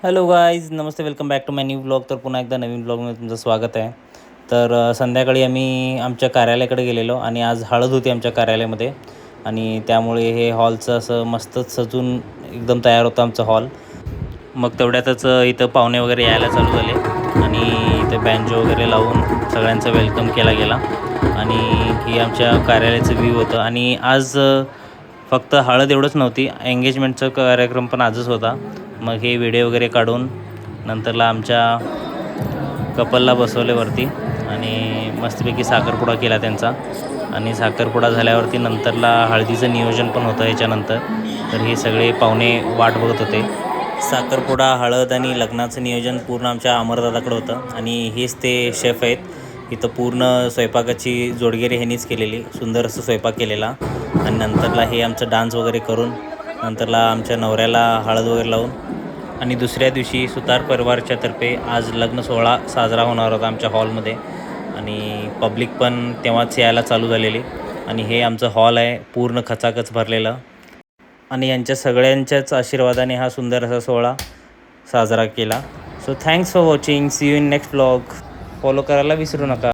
Hello guys, नमस्ते, welcome back to my new blog. तर पुन्हा एकदा नवीन ब्लॉगमध्ये तुमचं स्वागत आहे. तर संध्याकाळी आम्ही आमच्या कार्यालयाकडे गेलेलो आणि आज हळद होती आमच्या कार्यालयामध्ये आणि त्यामुळे हे हॉलचं असं मस्तच सजून एकदम तयार होतं आमचं हॉल. मग तेवढ्यातच इथं पाहुणे वगैरे यायला चालू झाले आणि इथं बँजो वगैरे लावून सगळ्यांचं वेलकम केला गेला आणि ही आमच्या कार्यालयाचं व्ह्यू होतं. आणि आज फक्त हळद एवढंच नव्हती, एंगेजमेंटचा कार्यक्रम पण आजच होता. मग हे व्हिडिओ वगैरे काढून नंतरला आमच्या कपलला बसवल्यावरती आणि मस्तपैकी साखरपुडा केला त्यांचा. आणि साखरपुडा झाल्यावरती नंतरला हळदीचं नियोजन पण होतं ह्याच्यानंतर. तर हे सगळे पाहुणे वाट बघत होते. साखरपुडा, हळद आणि लग्नाचं नियोजन पूर्ण आमच्या अमरदादाकडे होतं आणि हेच ते शेफ आहेत. इथं पूर्ण स्वयंपाकाची जोडगिरी ह्यांनीच केलेली, सुंदर असं स्वयंपाक केलेला. आणि नंतरला हे आमचं डान्स वगैरे करून नंतरला आमच्या नवऱ्याला हळद वगैरे लावून आणि दुसऱ्या दिवशी सुतार परिवारच्यातर्फे आज लग्न सोहळा साजरा होणार होता आमच्या हॉलमध्ये आणि पब्लिक पण तेव्हाच यायला चालू झालेली. आणि हे आमचं हॉल आहे पूर्ण खचाखच भरलेलं आणि यांच्या सगळ्यांच्याच आशीर्वादाने हा सुंदर असा सोहळा साजरा केला. So thanks for watching. See you in next vlog. Follow करायला विसरू नका.